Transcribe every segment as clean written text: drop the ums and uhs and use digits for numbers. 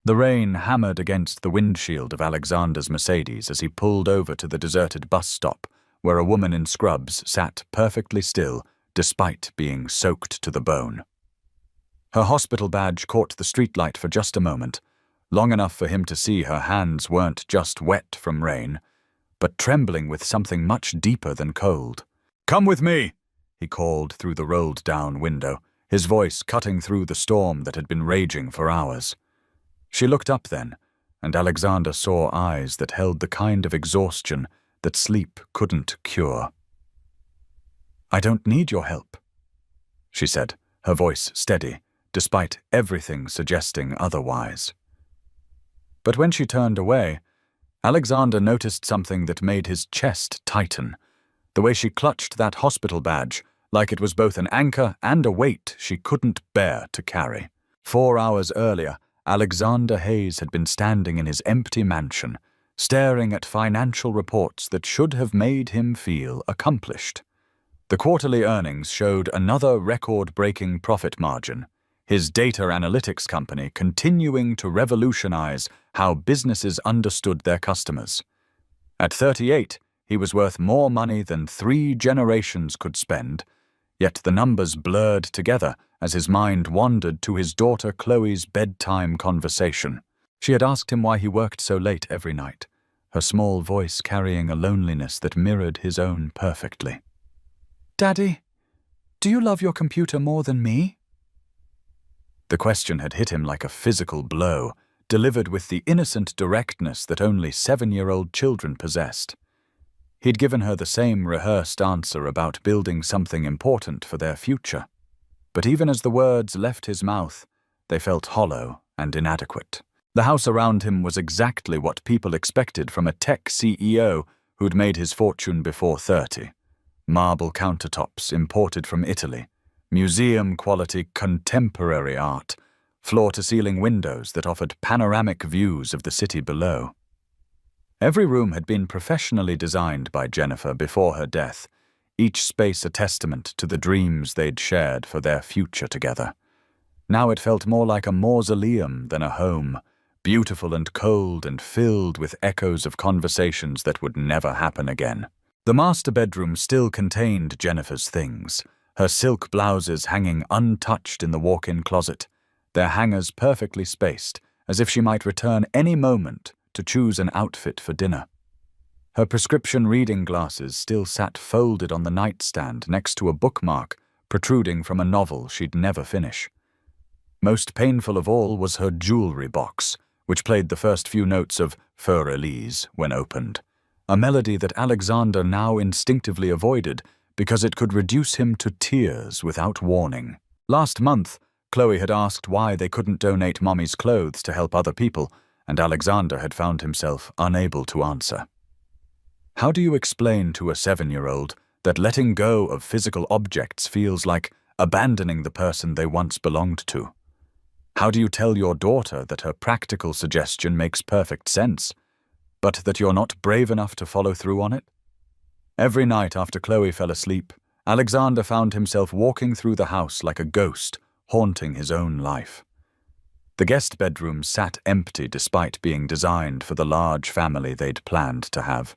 The rain hammered against the windshield of Alexander's Mercedes as he pulled over to the deserted bus stop, where a woman in scrubs sat perfectly still, despite being soaked to the bone. Her hospital badge caught the streetlight for just a moment, long enough for him to see her hands weren't just wet from rain, but trembling with something much deeper than cold. "Come with me," he called through the rolled-down window, his voice cutting through the storm that had been raging for hours. She looked up then, and Alexander saw eyes that held the kind of exhaustion that sleep couldn't cure. "I don't need your help," she said, her voice steady, despite everything suggesting otherwise. But when she turned away, Alexander noticed something that made his chest tighten, the way she clutched that hospital badge like it was both an anchor and a weight she couldn't bear to carry. 4 hours earlier, Alexander Hayes had been standing in his empty mansion, staring at financial reports that should have made him feel accomplished. The quarterly earnings showed another record-breaking profit margin, his data analytics company continuing to revolutionize how businesses understood their customers. At 38, he was worth more money than 3 generations could spend, yet the numbers blurred together as his mind wandered to his daughter Chloe's bedtime conversation. She had asked him why he worked so late every night, her small voice carrying a loneliness that mirrored his own perfectly. "Daddy, do you love your computer more than me?" The question had hit him like a physical blow, delivered with the innocent directness that only 7-year-old children possessed. He'd given her the same rehearsed answer about building something important for their future. But even as the words left his mouth, they felt hollow and inadequate. The house around him was exactly what people expected from a tech CEO who'd made his fortune before 30. Marble countertops imported from Italy, museum-quality contemporary art, floor-to-ceiling windows that offered panoramic views of the city below. Every room had been professionally designed by Jennifer before her death, each space a testament to the dreams they'd shared for their future together. Now it felt more like a mausoleum than a home, beautiful and cold and filled with echoes of conversations that would never happen again. The master bedroom still contained Jennifer's things, her silk blouses hanging untouched in the walk-in closet, their hangers perfectly spaced, as if she might return any moment to choose an outfit for dinner. Her prescription reading glasses still sat folded on the nightstand next to a bookmark protruding from a novel she'd never finish. Most painful of all was her jewelry box, which played the first few notes of Für Elise when opened, a melody that Alexander now instinctively avoided because it could reduce him to tears without warning. Last month, Chloe had asked why they couldn't donate Mommy's clothes to help other people, and Alexander had found himself unable to answer. How do you explain to a 7-year-old that letting go of physical objects feels like abandoning the person they once belonged to? How do you tell your daughter that her practical suggestion makes perfect sense, but that you're not brave enough to follow through on it? Every night after Chloe fell asleep, Alexander found himself walking through the house like a ghost, haunting his own life. The guest bedroom sat empty despite being designed for the large family they'd planned to have.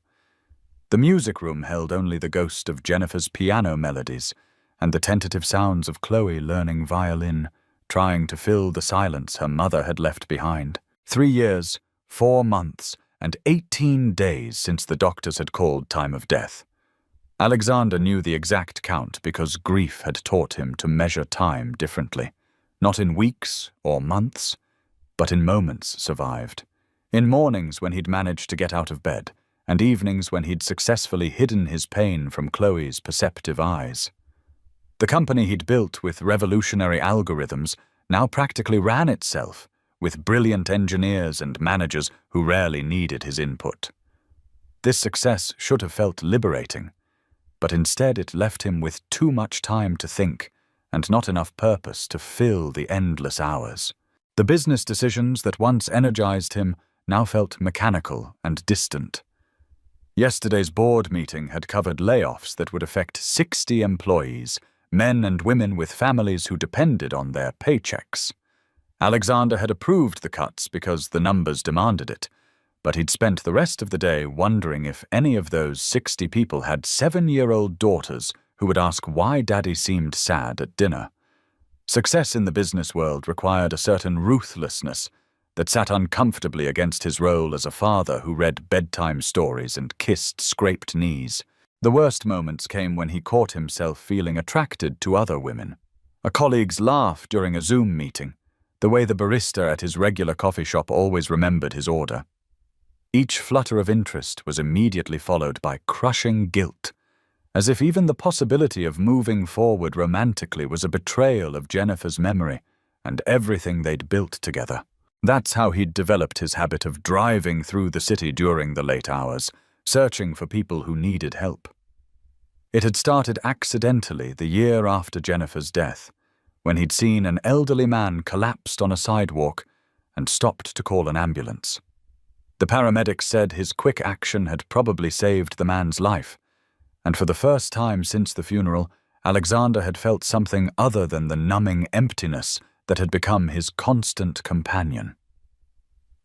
The music room held only the ghost of Jennifer's piano melodies and the tentative sounds of Chloe learning violin, trying to fill the silence her mother had left behind. 3 years, 4 months, and 18 days since the doctors had called time of death. Alexander knew the exact count because grief had taught him to measure time differently. Not in weeks or months, but in moments survived. In mornings when he'd managed to get out of bed, and evenings when he'd successfully hidden his pain from Chloe's perceptive eyes. The company he'd built with revolutionary algorithms now practically ran itself, with brilliant engineers and managers who rarely needed his input. This success should have felt liberating, but instead it left him with too much time to think and not enough purpose to fill the endless hours. The business decisions that once energized him now felt mechanical and distant. Yesterday's board meeting had covered layoffs that would affect 60 employees, men and women with families who depended on their paychecks. Alexander had approved the cuts because the numbers demanded it, but he'd spent the rest of the day wondering if any of those 60 people had 7-year-old daughters who would ask why Daddy seemed sad at dinner. Success in the business world required a certain ruthlessness that sat uncomfortably against his role as a father who read bedtime stories and kissed scraped knees. The worst moments came when he caught himself feeling attracted to other women. A colleague's laugh during a Zoom meeting, the way the barista at his regular coffee shop always remembered his order. Each flutter of interest was immediately followed by crushing guilt, as if even the possibility of moving forward romantically was a betrayal of Jennifer's memory and everything they'd built together. That's how he'd developed his habit of driving through the city during the late hours, searching for people who needed help. It had started accidentally the year after Jennifer's death, when he'd seen an elderly man collapsed on a sidewalk and stopped to call an ambulance. The paramedics said his quick action had probably saved the man's life, and for the first time since the funeral, Alexander had felt something other than the numbing emptiness that had become his constant companion.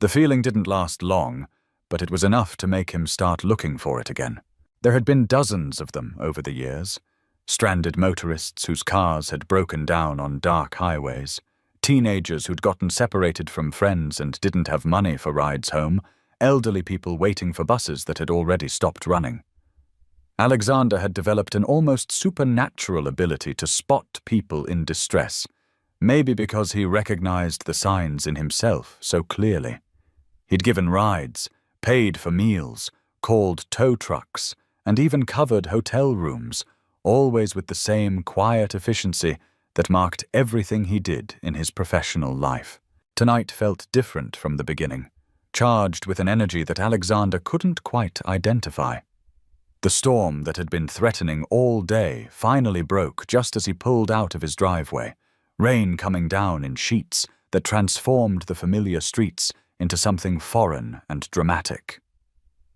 The feeling didn't last long, but it was enough to make him start looking for it again. There had been dozens of them over the years. Stranded motorists whose cars had broken down on dark highways, teenagers who'd gotten separated from friends and didn't have money for rides home, elderly people waiting for buses that had already stopped running. Alexander had developed an almost supernatural ability to spot people in distress, maybe because he recognized the signs in himself so clearly. He'd given rides, paid for meals, called tow trucks, and even covered hotel rooms, always with the same quiet efficiency that marked everything he did in his professional life. Tonight felt different from the beginning, charged with an energy that Alexander couldn't quite identify. The storm that had been threatening all day finally broke just as he pulled out of his driveway, rain coming down in sheets that transformed the familiar streets into something foreign and dramatic.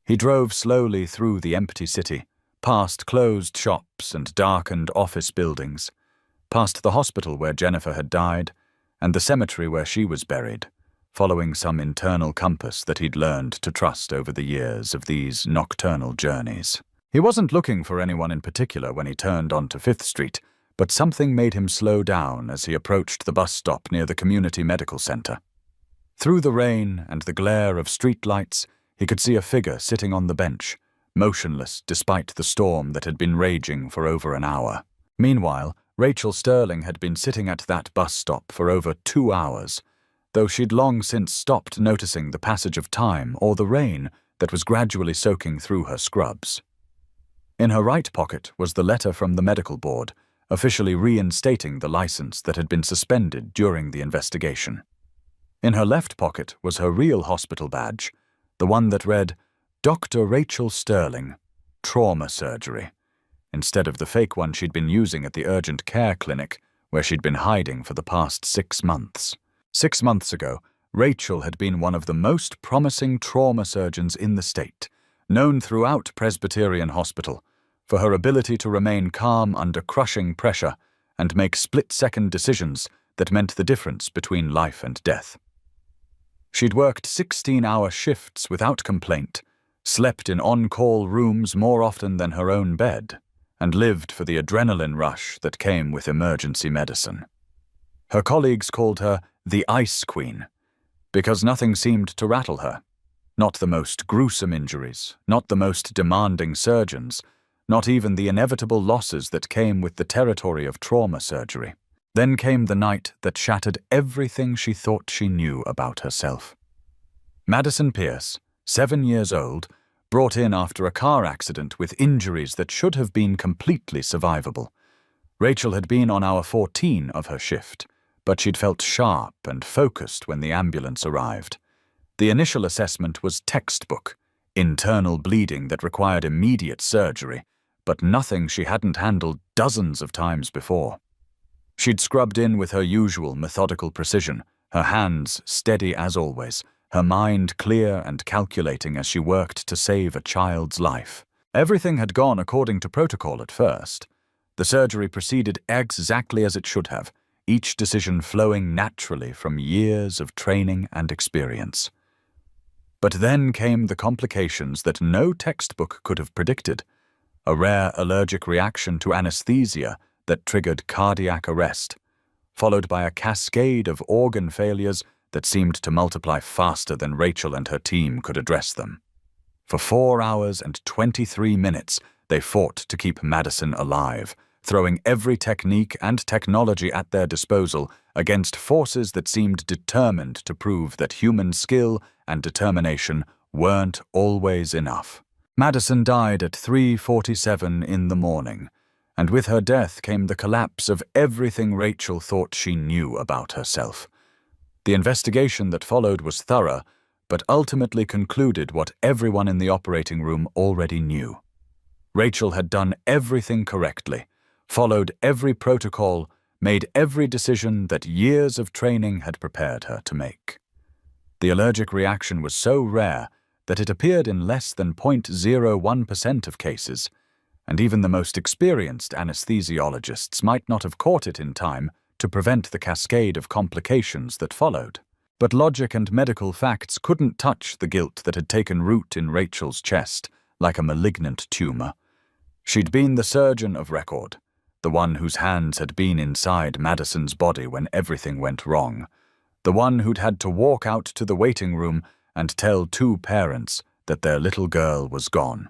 He drove slowly through the empty city, past closed shops and darkened office buildings, past the hospital where Jennifer had died, and the cemetery where she was buried, following some internal compass that he'd learned to trust over the years of these nocturnal journeys. He wasn't looking for anyone in particular when he turned onto 5th Street, but something made him slow down as he approached the bus stop near the community medical center. Through the rain and the glare of streetlights, he could see a figure sitting on the bench, motionless despite the storm that had been raging for over an hour. Meanwhile, Rachel Sterling had been sitting at that bus stop for over 2 hours, though she'd long since stopped noticing the passage of time or the rain that was gradually soaking through her scrubs. In her right pocket was the letter from the medical board, officially reinstating the license that had been suspended during the investigation. In her left pocket was her real hospital badge, the one that read, Dr. Rachel Sterling, Trauma Surgery, instead of the fake one she'd been using at the urgent care clinic where she'd been hiding for the past 6 months. 6 months ago, Rachel had been one of the most promising trauma surgeons in the state, known throughout Presbyterian Hospital for her ability to remain calm under crushing pressure and make split-second decisions that meant the difference between life and death. She'd worked 16-hour shifts without complaint, slept in on-call rooms more often than her own bed, and lived for the adrenaline rush that came with emergency medicine. Her colleagues called her the Ice Queen, because nothing seemed to rattle her. Not the most gruesome injuries, not the most demanding surgeons, not even the inevitable losses that came with the territory of trauma surgery. Then came the night that shattered everything she thought she knew about herself. Madison Pierce, 7 years old, brought in after a car accident with injuries that should have been completely survivable. Rachel had been on hour 14 of her shift, but she'd felt sharp and focused when the ambulance arrived. The initial assessment was textbook, internal bleeding that required immediate surgery, but nothing she hadn't handled dozens of times before. She'd scrubbed in with her usual methodical precision, her hands steady as always, her mind clear and calculating as she worked to save a child's life. Everything had gone according to protocol at first. The surgery proceeded exactly as it should have, each decision flowing naturally from years of training and experience. But then came the complications that no textbook could have predicted: a rare allergic reaction to anesthesia that triggered cardiac arrest, followed by a cascade of organ failures that seemed to multiply faster than Rachel and her team could address them. For 4 hours and 23 minutes, they fought to keep Madison alive, throwing every technique and technology at their disposal against forces that seemed determined to prove that human skill and determination weren't always enough. Madison died at 3:47 in the morning, and with her death came the collapse of everything Rachel thought she knew about herself. The investigation that followed was thorough, but ultimately concluded what everyone in the operating room already knew. Rachel had done everything correctly, followed every protocol, made every decision that years of training had prepared her to make. The allergic reaction was so rare that it appeared in less than 0.01% of cases, and even the most experienced anesthesiologists might not have caught it in time to prevent the cascade of complications that followed. But logic and medical facts couldn't touch the guilt that had taken root in Rachel's chest like a malignant tumor. She'd been the surgeon of record, the one whose hands had been inside Madison's body when everything went wrong, the one who'd had to walk out to the waiting room and tell 2 parents that their little girl was gone.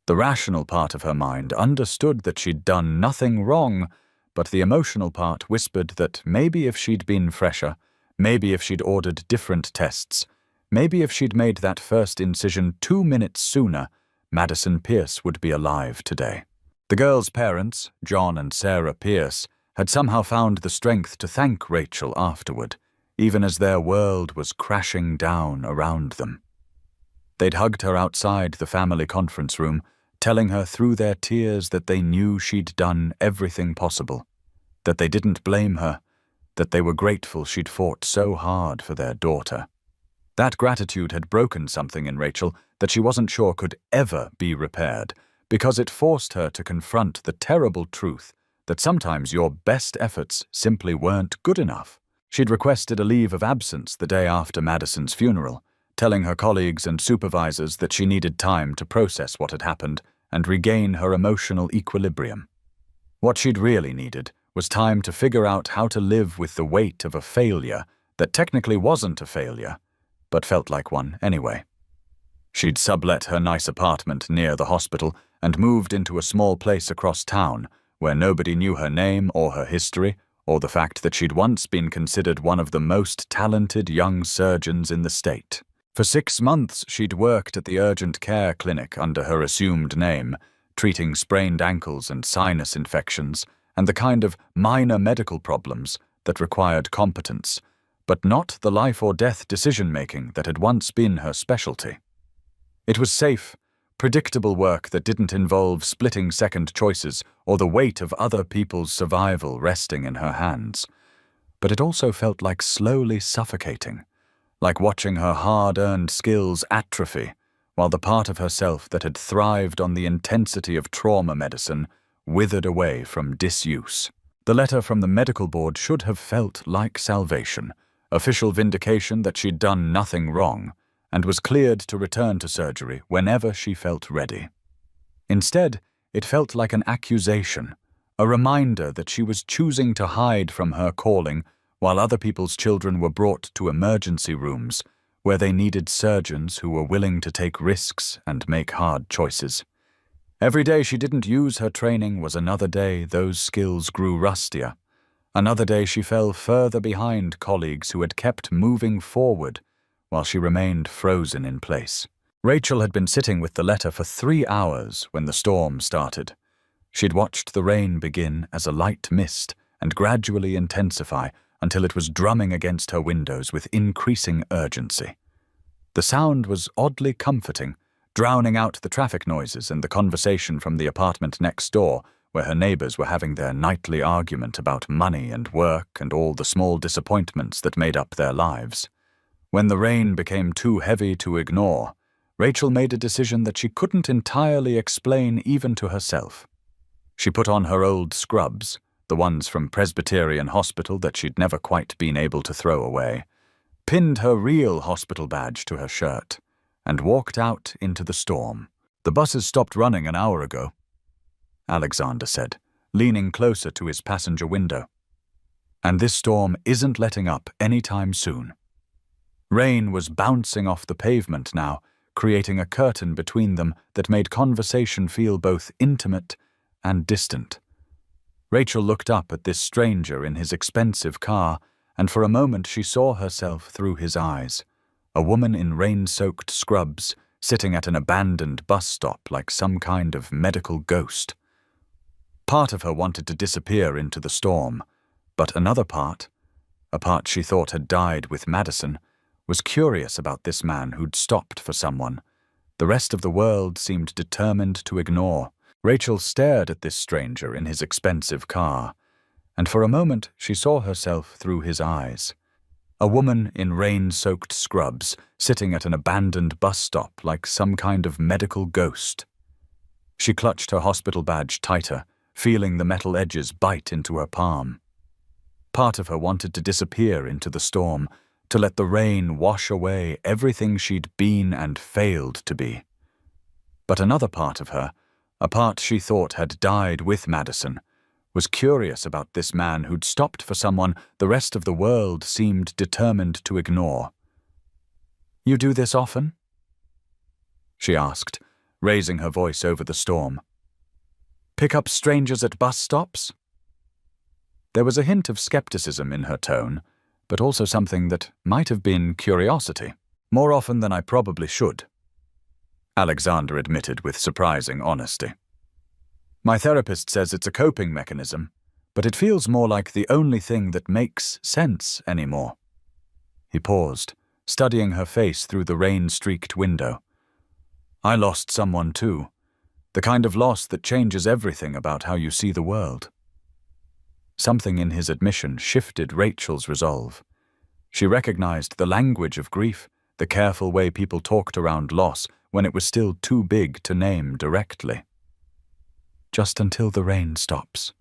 The rational part of her mind understood that she'd done nothing wrong, but the emotional part whispered that maybe if she'd been fresher, maybe if she'd ordered different tests, maybe if she'd made that first incision 2 minutes sooner, Madison Pierce would be alive today. The girl's parents, John and Sarah Pierce, had somehow found the strength to thank Rachel afterward, even as their world was crashing down around them. They'd hugged her outside the family conference room, telling her through their tears that they knew she'd done everything possible, that they didn't blame her, that they were grateful she'd fought so hard for their daughter. That gratitude had broken something in Rachel that she wasn't sure could ever be repaired, because it forced her to confront the terrible truth that sometimes your best efforts simply weren't good enough. She'd requested a leave of absence the day after Madison's funeral, telling her colleagues and supervisors that she needed time to process what had happened and regain her emotional equilibrium. What she'd really needed was time to figure out how to live with the weight of a failure that technically wasn't a failure, but felt like one anyway. She'd sublet her nice apartment near the hospital and moved into a small place across town where nobody knew her name or her history, or the fact that she'd once been considered one of the most talented young surgeons in the state. For 6 months, she'd worked at the urgent care clinic under her assumed name, treating sprained ankles and sinus infections and the kind of minor medical problems that required competence, but not the life-or-death decision-making that had once been her specialty. It was safe, predictable work that didn't involve splitting second choices or the weight of other people's survival resting in her hands. But it also felt like slowly suffocating, like watching her hard-earned skills atrophy, while the part of herself that had thrived on the intensity of trauma medicine withered away from disuse. The letter from the medical board should have felt like salvation, official vindication that she'd done nothing wrong, and was cleared to return to surgery whenever she felt ready. Instead, it felt like an accusation, a reminder that she was choosing to hide from her calling while other people's children were brought to emergency rooms where they needed surgeons who were willing to take risks and make hard choices. Every day she didn't use her training was another day those skills grew rustier, another day she fell further behind colleagues who had kept moving forward while she remained frozen in place. Rachel had been sitting with the letter for 3 hours when the storm started. She'd watched the rain begin as a light mist and gradually intensify until it was drumming against her windows with increasing urgency. The sound was oddly comforting, drowning out the traffic noises and the conversation from the apartment next door, where her neighbors were having their nightly argument about money and work and all the small disappointments that made up their lives. When the rain became too heavy to ignore, Rachel made a decision that she couldn't entirely explain even to herself. She put on her old scrubs, the ones from Presbyterian Hospital that she'd never quite been able to throw away, pinned her real hospital badge to her shirt, and walked out into the storm. "The buses stopped running an hour ago," Alexander said, leaning closer to his passenger window. "And this storm isn't letting up any time soon." Rain was bouncing off the pavement now, creating a curtain between them that made conversation feel both intimate and distant. Rachel looked up at this stranger in his expensive car, and for a moment she saw herself through his eyes, a woman in rain-soaked scrubs, sitting at an abandoned bus stop like some kind of medical ghost. Part of her wanted to disappear into the storm, but another part, a part she thought had died with Madison, was curious about this man who'd stopped for someone the rest of the world seemed determined to ignore. Rachel stared at this stranger in his expensive car, and for a moment she saw herself through his eyes. A woman in rain-soaked scrubs, sitting at an abandoned bus stop like some kind of medical ghost. She clutched her hospital badge tighter, feeling the metal edges bite into her palm. Part of her wanted to disappear into the storm, to let the rain wash away everything she'd been and failed to be. But another part of her, a part she thought had died with Madison, was curious about this man who'd stopped for someone the rest of the world seemed determined to ignore. "You do this often?" she asked, raising her voice over the storm. "Pick up strangers at bus stops?" There was a hint of skepticism in her tone, but also something that might have been curiosity. "More often than I probably should," Alexander admitted with surprising honesty. "My therapist says it's a coping mechanism, but it feels more like the only thing that makes sense anymore." He paused, studying her face through the rain-streaked window. "I lost someone too, the kind of loss that changes everything about how you see the world." Something in his admission shifted Rachel's resolve. She recognized the language of grief, the careful way people talked around loss when it was still too big to name directly. "Just until the rain stops,"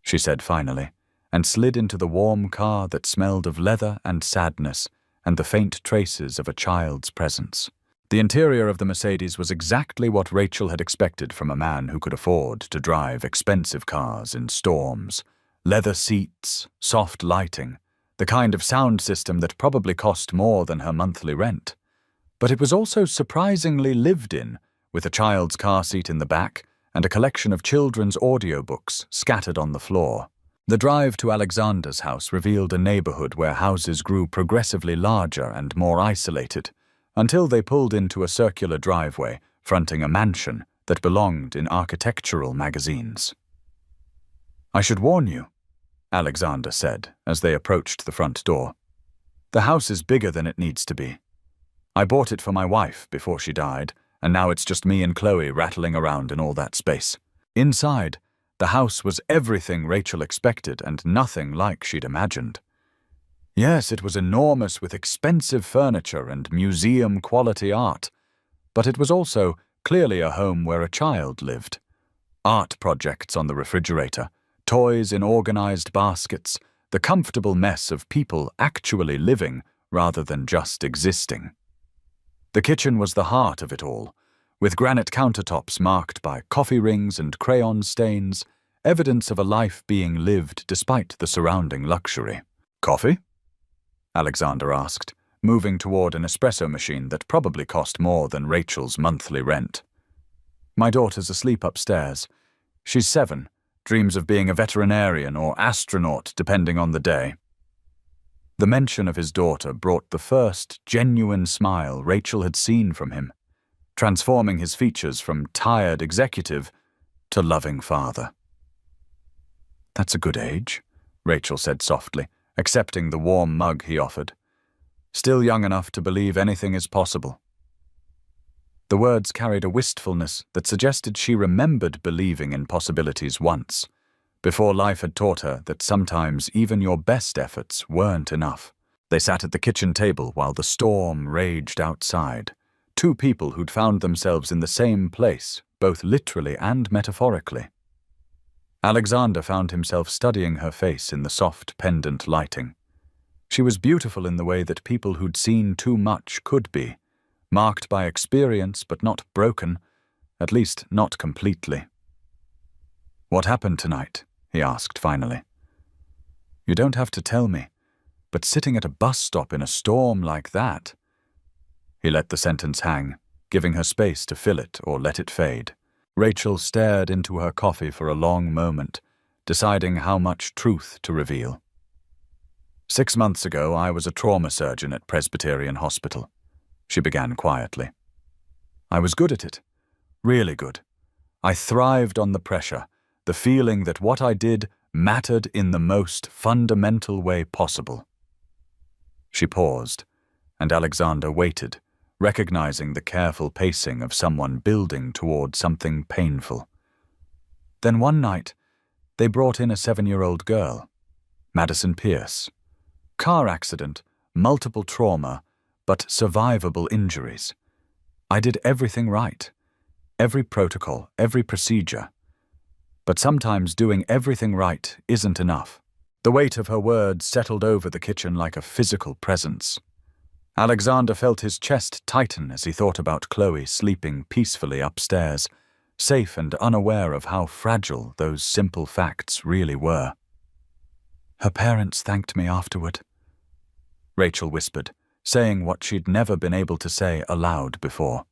she said finally, and slid into the warm car that smelled of leather and sadness and the faint traces of a child's presence. The interior of the Mercedes was exactly what Rachel had expected from a man who could afford to drive expensive cars in storms. Leather seats, soft lighting, the kind of sound system that probably cost more than her monthly rent. But it was also surprisingly lived in, with a child's car seat in the back and a collection of children's audiobooks scattered on the floor. The drive to Alexander's house revealed a neighborhood where houses grew progressively larger and more isolated, until they pulled into a circular driveway fronting a mansion that belonged in architectural magazines. "I should warn you," Alexander said as they approached the front door. "The house is bigger than it needs to be. I bought it for my wife before she died, and now it's just me and Chloe rattling around in all that space." Inside, the house was everything Rachel expected and nothing like she'd imagined. Yes, it was enormous with expensive furniture and museum-quality art, but it was also clearly a home where a child lived. Art projects on the refrigerator, toys in organized baskets, the comfortable mess of people actually living rather than just existing. The kitchen was the heart of it all, with granite countertops marked by coffee rings and crayon stains, evidence of a life being lived despite the surrounding luxury. "Coffee?" Alexander asked, moving toward an espresso machine that probably cost more than Rachel's monthly rent. "My daughter's asleep upstairs. She's 7. Dreams of being a veterinarian or astronaut, depending on the day." The mention of his daughter brought the first genuine smile Rachel had seen from him, transforming his features from tired executive to loving father. "That's a good age," Rachel said softly, accepting the warm mug he offered. "Still young enough to believe anything is possible." The words carried a wistfulness that suggested she remembered believing in possibilities once, before life had taught her that sometimes even your best efforts weren't enough. They sat at the kitchen table while the storm raged outside, two people who'd found themselves in the same place, both literally and metaphorically. Alexander found himself studying her face in the soft pendant lighting. She was beautiful in the way that people who'd seen too much could be, marked by experience but not broken, at least not completely. "What happened tonight?" he asked finally. "You don't have to tell me, but sitting at a bus stop in a storm like that—" He let the sentence hang, giving her space to fill it or let it fade. Rachel stared into her coffee for a long moment, deciding how much truth to reveal. 6 months ago, I was a trauma surgeon at Presbyterian Hospital, she began quietly. I was good at it, really good. I thrived on the pressure, the feeling that what I did mattered in the most fundamental way possible. She paused, and Alexander waited, recognizing the careful pacing of someone building toward something painful. Then one night, they brought in a 7-year-old girl, Madison Pierce. Car accident, multiple trauma, but survivable injuries. I did everything right. Every protocol, every procedure. But sometimes doing everything right isn't enough. The weight of her words settled over the kitchen like a physical presence. Alexander felt his chest tighten as he thought about Chloe sleeping peacefully upstairs, safe and unaware of how fragile those simple facts really were. Her parents thanked me afterward, Rachel whispered, saying what she'd never been able to say aloud before.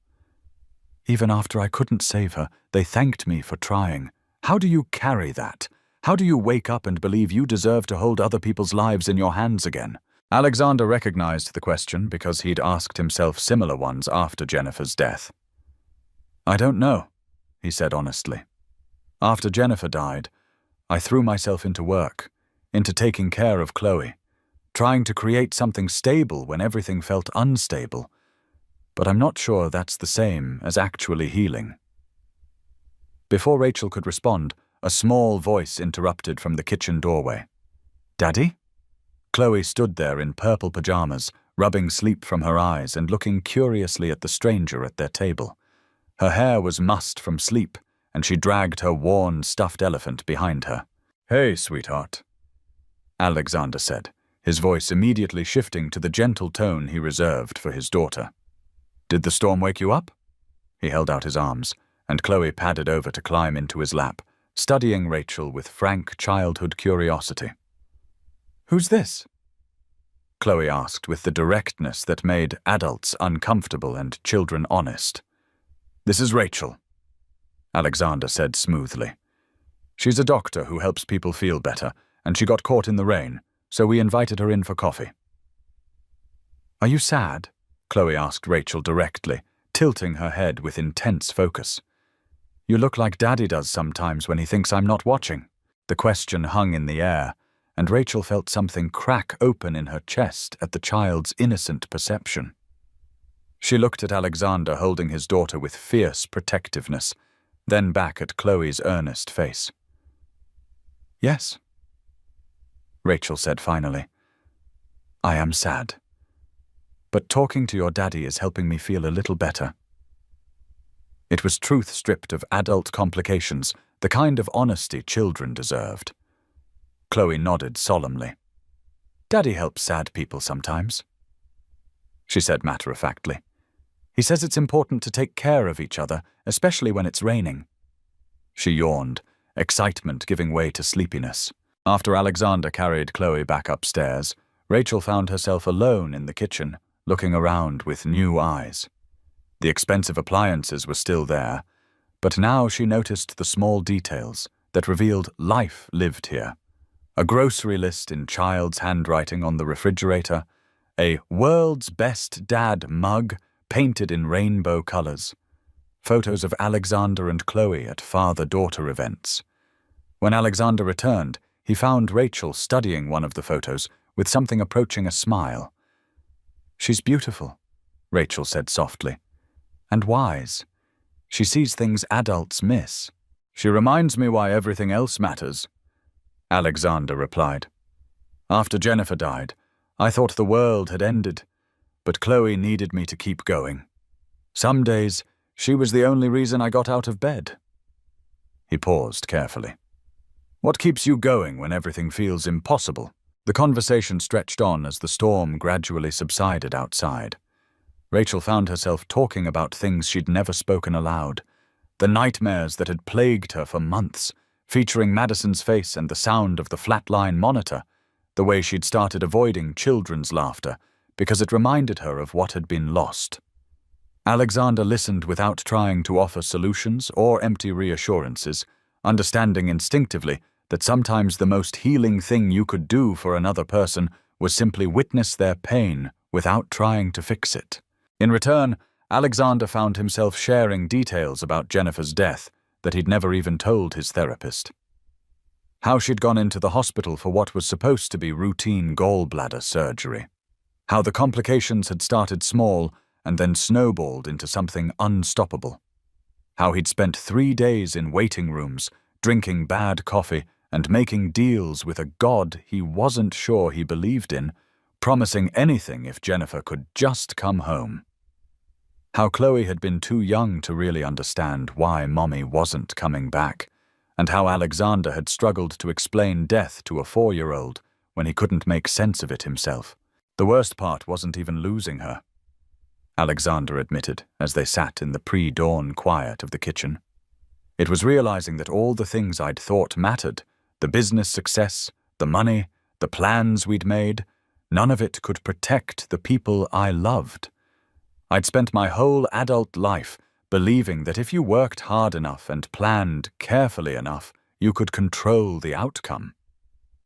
Even after I couldn't save her, they thanked me for trying. How do you carry that? How do you wake up and believe you deserve to hold other people's lives in your hands again? Alexander recognized the question because he'd asked himself similar ones after Jennifer's death. I don't know, he said honestly. After Jennifer died, I threw myself into work, into taking care of Chloe, trying to create something stable when everything felt unstable. But I'm not sure that's the same as actually healing. Before Rachel could respond, a small voice interrupted from the kitchen doorway. Daddy? Chloe stood there in purple pajamas, rubbing sleep from her eyes and looking curiously at the stranger at their table. Her hair was mussed from sleep, and she dragged her worn stuffed elephant behind her. Hey, sweetheart, Alexander said, his voice immediately shifting to the gentle tone he reserved for his daughter. Did the storm wake you up? He held out his arms, and Chloe padded over to climb into his lap, studying Rachel with frank childhood curiosity. Who's this? Chloe asked with the directness that made adults uncomfortable and children honest. This is Rachel, Alexander said smoothly. She's a doctor who helps people feel better, and she got caught in the rain, so we invited her in for coffee. Are you sad? Chloe asked Rachel directly, tilting her head with intense focus. You look like Daddy does sometimes when he thinks I'm not watching. The question hung in the air, and Rachel felt something crack open in her chest at the child's innocent perception. She looked at Alexander holding his daughter with fierce protectiveness, then back at Chloe's earnest face. Yes, Rachel said finally. I am sad. But talking to your daddy is helping me feel a little better. It was truth stripped of adult complications, the kind of honesty children deserved. Chloe nodded solemnly. Daddy helps sad people sometimes, she said matter-of-factly. He says it's important to take care of each other, especially when it's raining. She yawned, excitement giving way to sleepiness. After Alexander carried Chloe back upstairs, Rachel found herself alone in the kitchen, looking around with new eyes. The expensive appliances were still there, but now she noticed the small details that revealed life lived here. A grocery list in child's handwriting on the refrigerator, a world's best dad mug painted in rainbow colors, photos of Alexander and Chloe at father-daughter events. When Alexander returned, he found Rachel studying one of the photos with something approaching a smile. She's beautiful, Rachel said softly, and wise. She sees things adults miss. She reminds me why everything else matters, Alexander replied. After Jennifer died, I thought the world had ended, but Chloe needed me to keep going. Some days, she was the only reason I got out of bed. He paused carefully. What keeps you going when everything feels impossible? The conversation stretched on as the storm gradually subsided outside. Rachel found herself talking about things she'd never spoken aloud. The nightmares that had plagued her for months, featuring Madison's face and the sound of the flatline monitor, the way she'd started avoiding children's laughter because it reminded her of what had been lost. Alexander listened without trying to offer solutions or empty reassurances, understanding instinctively that sometimes the most healing thing you could do for another person was simply witness their pain without trying to fix it. In return, Alexander found himself sharing details about Jennifer's death that he'd never even told his therapist. How she'd gone into the hospital for what was supposed to be routine gallbladder surgery. How the complications had started small and then snowballed into something unstoppable. How he'd spent 3 days in waiting rooms, drinking bad coffee and making deals with a god he wasn't sure he believed in, promising anything if Jennifer could just come home. How Chloe had been too young to really understand why Mommy wasn't coming back, and how Alexander had struggled to explain death to a 4-year-old when he couldn't make sense of it himself. The worst part wasn't even losing her, Alexander admitted as they sat in the pre-dawn quiet of the kitchen. It was realizing that all the things I'd thought mattered, the business success, the money, the plans we'd made, none of it could protect the people I loved. I'd spent my whole adult life believing that if you worked hard enough and planned carefully enough, you could control the outcome.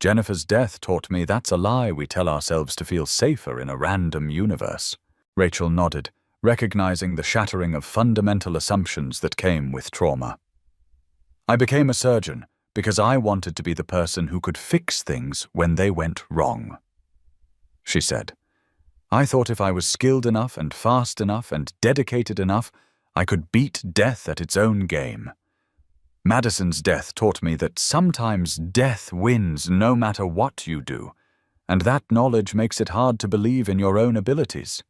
Jennifer's death taught me that's a lie we tell ourselves to feel safer in a random universe. Rachel nodded, recognizing the shattering of fundamental assumptions that came with trauma. I became a surgeon because I wanted to be the person who could fix things when they went wrong, she said. I thought if I was skilled enough and fast enough and dedicated enough, I could beat death at its own game. Madison's death taught me that sometimes death wins no matter what you do, and that knowledge makes it hard to believe in your own abilities.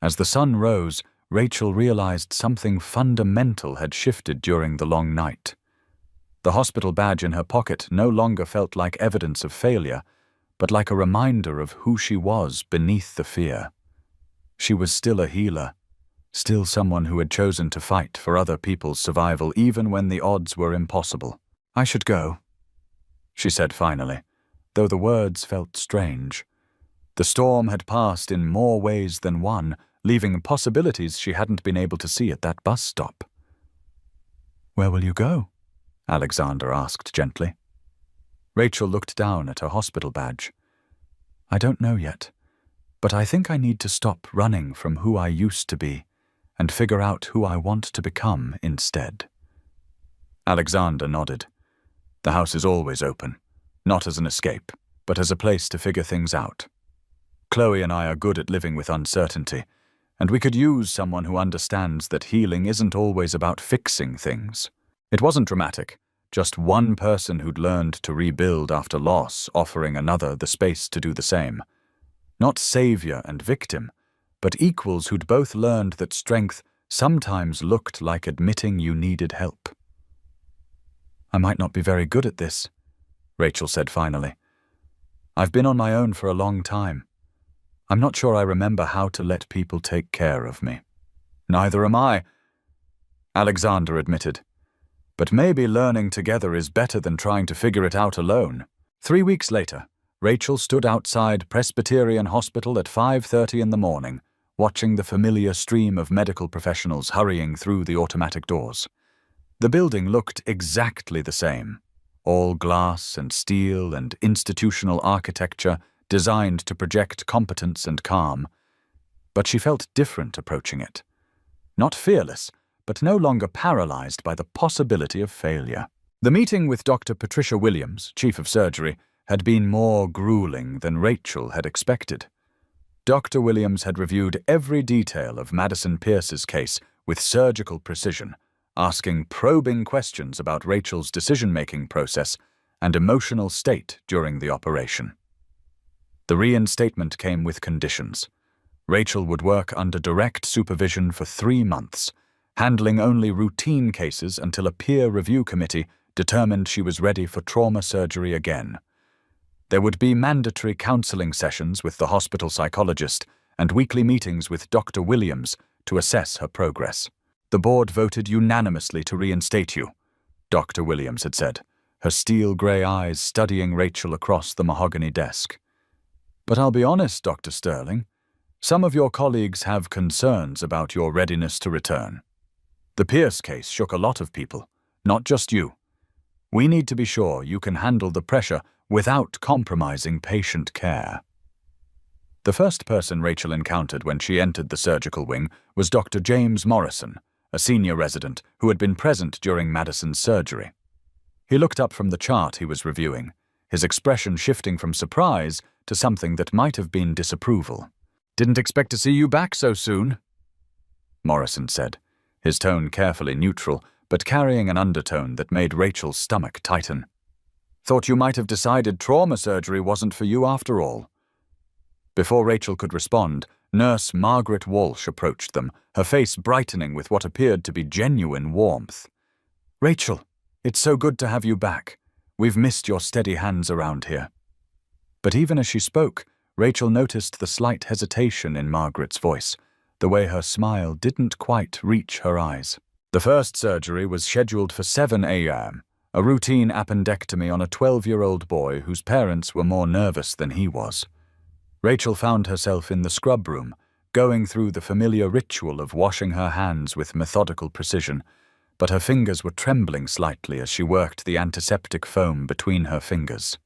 As the sun rose, Rachel realized something fundamental had shifted during the long night. The hospital badge in her pocket no longer felt like evidence of failure, but like a reminder of who she was beneath the fear. She was still a healer, still someone who had chosen to fight for other people's survival even when the odds were impossible. I should go, she said finally, though the words felt strange. The storm had passed in more ways than one, leaving possibilities she hadn't been able to see at that bus stop. Where will you go? Alexander asked gently. Rachel looked down at her hospital badge. I don't know yet, but I think I need to stop running from who I used to be and figure out who I want to become instead. Alexander nodded. The house is always open, not as an escape, but as a place to figure things out. Chloe and I are good at living with uncertainty, and we could use someone who understands that healing isn't always about fixing things. It wasn't dramatic, just one person who'd learned to rebuild after loss, offering another the space to do the same. Not savior and victim, but equals who'd both learned that strength sometimes looked like admitting you needed help. I might not be very good at this, Rachel said finally. I've been on my own for a long time. I'm not sure I remember how to let people take care of me. Neither am I, Alexander admitted. But maybe learning together is better than trying to figure it out alone. 3 weeks later, Rachel stood outside Presbyterian Hospital at 5:30 in the morning, watching the familiar stream of medical professionals hurrying through the automatic doors. The building looked exactly the same, all glass and steel and institutional architecture designed to project competence and calm. But she felt different approaching it. Not fearless, but no longer paralyzed by the possibility of failure. The meeting with Dr. Patricia Williams, Chief of Surgery, had been more grueling than Rachel had expected. Dr. Williams had reviewed every detail of Madison Pierce's case with surgical precision, asking probing questions about Rachel's decision-making process and emotional state during the operation. The reinstatement came with conditions. Rachel would work under direct supervision for 3 months, handling only routine cases until a peer review committee determined she was ready for trauma surgery again. There would be mandatory counseling sessions with the hospital psychologist and weekly meetings with Dr. Williams to assess her progress. The board voted unanimously to reinstate you, Dr. Williams had said, her steel-grey eyes studying Rachel across the mahogany desk. But I'll be honest, Dr. Sterling, some of your colleagues have concerns about your readiness to return. The Pierce case shook a lot of people, not just you. We need to be sure you can handle the pressure without compromising patient care. The first person Rachel encountered when she entered the surgical wing was Dr. James Morrison, a senior resident who had been present during Madison's surgery. He looked up from the chart he was reviewing, his expression shifting from surprise to something that might have been disapproval. "Didn't expect to see you back so soon," Morrison said, his tone carefully neutral, but carrying an undertone that made Rachel's stomach tighten. "Thought you might have decided trauma surgery wasn't for you after all." Before Rachel could respond, Nurse Margaret Walsh approached them, her face brightening with what appeared to be genuine warmth. "Rachel, it's so good to have you back. We've missed your steady hands around here." But even as she spoke, Rachel noticed the slight hesitation in Margaret's voice, the way her smile didn't quite reach her eyes. The first surgery was scheduled for 7 a.m., a routine appendectomy on a 12-year-old boy whose parents were more nervous than he was. Rachel found herself in the scrub room, going through the familiar ritual of washing her hands with methodical precision, but her fingers were trembling slightly as she worked the antiseptic foam between her fingers.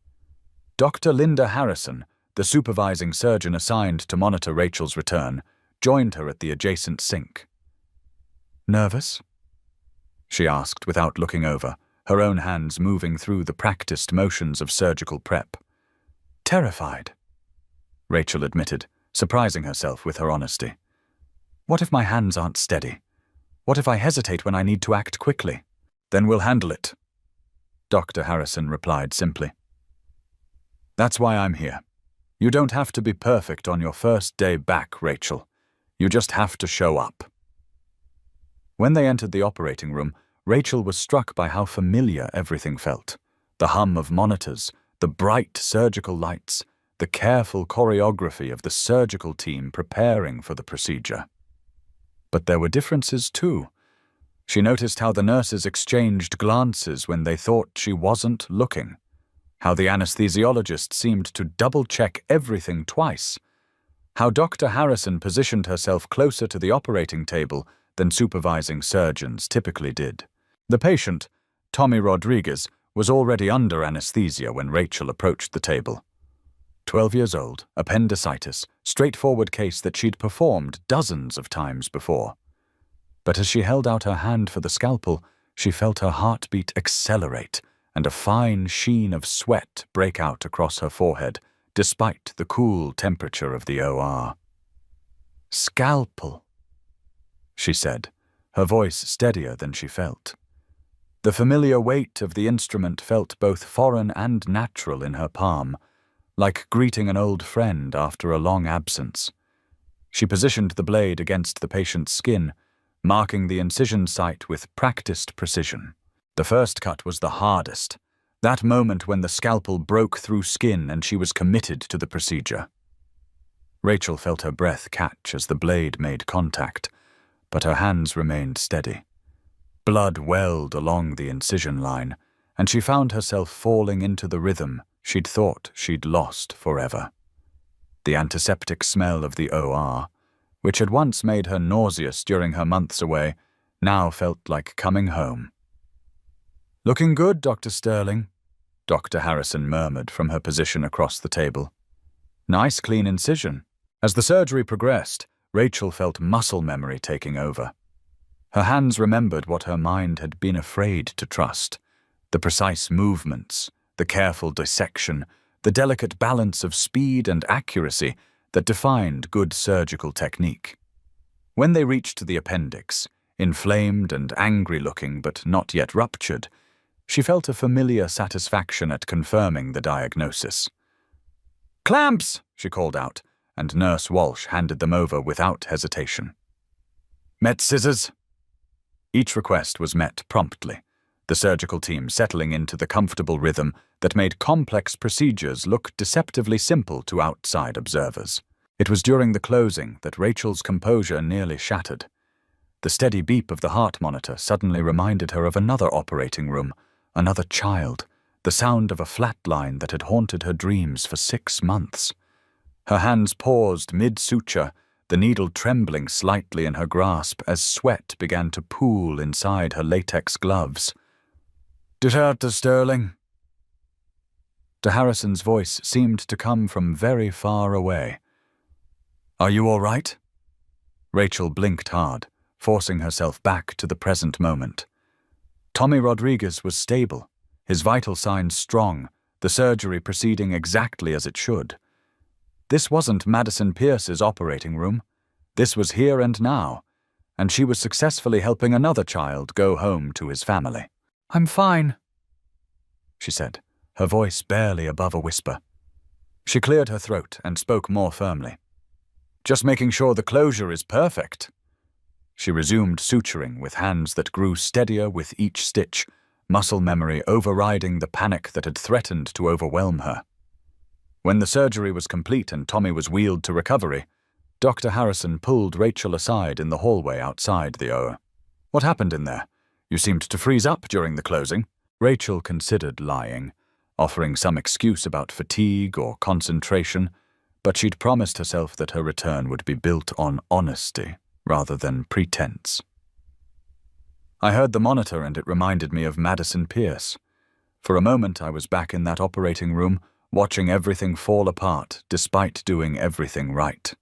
Dr. Linda Harrison, the supervising surgeon assigned to monitor Rachel's return, joined her at the adjacent sink. "Nervous?" she asked without looking over, her own hands moving through the practiced motions of surgical prep. "Terrified," Rachel admitted, surprising herself with her honesty. "What if my hands aren't steady? What if I hesitate when I need to act quickly?" "Then we'll handle it," Dr. Harrison replied simply. "That's why I'm here. You don't have to be perfect on your first day back, Rachel. You just have to show up." When they entered the operating room, Rachel was struck by how familiar everything felt. The hum of monitors, the bright surgical lights, the careful choreography of the surgical team preparing for the procedure. But there were differences too. She noticed how the nurses exchanged glances when they thought she wasn't looking, how the anesthesiologist seemed to double-check everything twice, how Dr. Harrison positioned herself closer to the operating table than supervising surgeons typically did. The patient, Tommy Rodriguez, was already under anesthesia when Rachel approached the table. 12 years old, appendicitis, straightforward case that she'd performed dozens of times before. But as she held out her hand for the scalpel, she felt her heartbeat accelerate and a fine sheen of sweat break out across her forehead, despite the cool temperature of the OR. "Scalpel," she said, her voice steadier than she felt. The familiar weight of the instrument felt both foreign and natural in her palm, like greeting an old friend after a long absence. She positioned the blade against the patient's skin, marking the incision site with practiced precision. The first cut was the hardest, that moment when the scalpel broke through skin and she was committed to the procedure. Rachel felt her breath catch as the blade made contact, but her hands remained steady. Blood welled along the incision line, and she found herself falling into the rhythm she'd thought she'd lost forever. The antiseptic smell of the OR, which had once made her nauseous during her months away, now felt like coming home. "Looking good, Dr. Sterling," Dr. Harrison murmured from her position across the table. "Nice clean incision." As the surgery progressed, Rachel felt muscle memory taking over. Her hands remembered what her mind had been afraid to trust: the precise movements, the careful dissection, the delicate balance of speed and accuracy that defined good surgical technique. When they reached the appendix, inflamed and angry-looking but not yet ruptured, she felt a familiar satisfaction at confirming the diagnosis. "Clamps!" she called out, and Nurse Walsh handed them over without hesitation. "Met scissors?" Each request was met promptly, the surgical team settling into the comfortable rhythm that made complex procedures look deceptively simple to outside observers. It was during the closing that Rachel's composure nearly shattered. The steady beep of the heart monitor suddenly reminded her of another operating room, another child, the sound of a flat line that had haunted her dreams for 6 months. Her hands paused mid-suture, the needle trembling slightly in her grasp as sweat began to pool inside her latex gloves. "Dr. Sterling?" De Harrison's voice seemed to come from very far away. "Are you all right?" Rachel blinked hard, forcing herself back to the present moment. Tommy Rodriguez was stable, his vital signs strong, the surgery proceeding exactly as it should. This wasn't Madison Pierce's operating room. This was here and now, and she was successfully helping another child go home to his family. "I'm fine," she said, her voice barely above a whisper. She cleared her throat and spoke more firmly. "Just making sure the closure is perfect." She resumed suturing with hands that grew steadier with each stitch, muscle memory overriding the panic that had threatened to overwhelm her. When the surgery was complete and Tommy was wheeled to recovery, Dr. Harrison pulled Rachel aside in the hallway outside the OR. "What happened in there? You seemed to freeze up during the closing." Rachel considered lying, offering some excuse about fatigue or concentration, but she'd promised herself that her return would be built on honesty rather than pretense. "I heard the monitor and it reminded me of Madison Pierce. For a moment I was back in that operating room, watching everything fall apart despite doing everything right."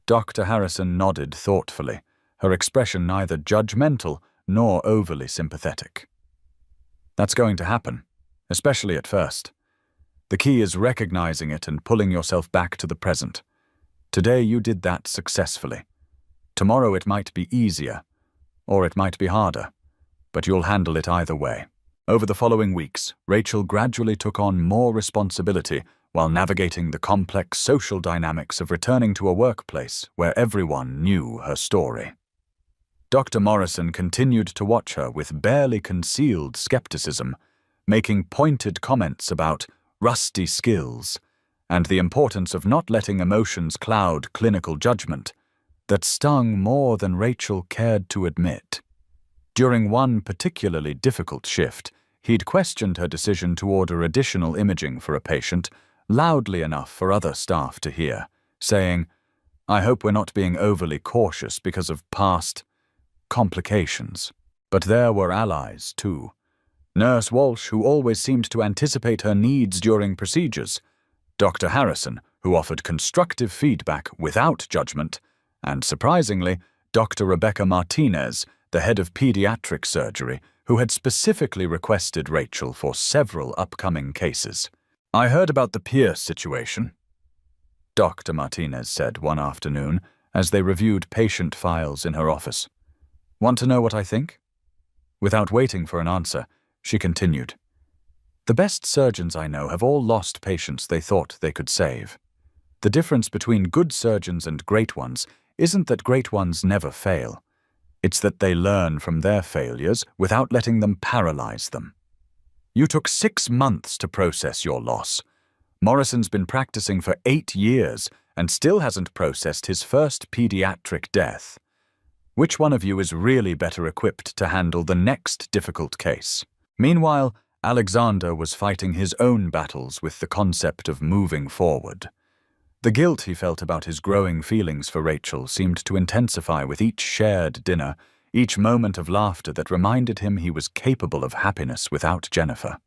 Dr. Harrison nodded thoughtfully, her expression neither judgmental nor overly sympathetic. "That's going to happen, especially at first. The key is recognizing it and pulling yourself back to the present. Today you did that successfully. Tomorrow it might be easier, or it might be harder, but you'll handle it either way." Over the following weeks, Rachel gradually took on more responsibility while navigating the complex social dynamics of returning to a workplace where everyone knew her story. Dr. Morrison continued to watch her with barely concealed skepticism, making pointed comments about rusty skills and the importance of not letting emotions cloud clinical judgment that stung more than Rachel cared to admit. During one particularly difficult shift, he'd questioned her decision to order additional imaging for a patient loudly enough for other staff to hear, saying, "I hope we're not being overly cautious because of past complications." But there were allies, too. Nurse Walsh, who always seemed to anticipate her needs during procedures, Dr. Harrison, who offered constructive feedback without judgment, and surprisingly, Dr. Rebecca Martinez, the head of pediatric surgery, who had specifically requested Rachel for several upcoming cases. "I heard about the Pierce situation," Dr. Martinez said one afternoon as they reviewed patient files in her office. "Want to know what I think?" Without waiting for an answer, she continued, "The best surgeons I know have all lost patients they thought they could save. The difference between good surgeons and great ones isn't that great ones never fail. It's that they learn from their failures without letting them paralyze them. You took 6 months to process your loss. Morrison's been practicing for 8 years and still hasn't processed his first pediatric death. Which one of you is really better equipped to handle the next difficult case?" Meanwhile, Alexander was fighting his own battles with the concept of moving forward. The guilt he felt about his growing feelings for Rachel seemed to intensify with each shared dinner, each moment of laughter that reminded him he was capable of happiness without Jennifer.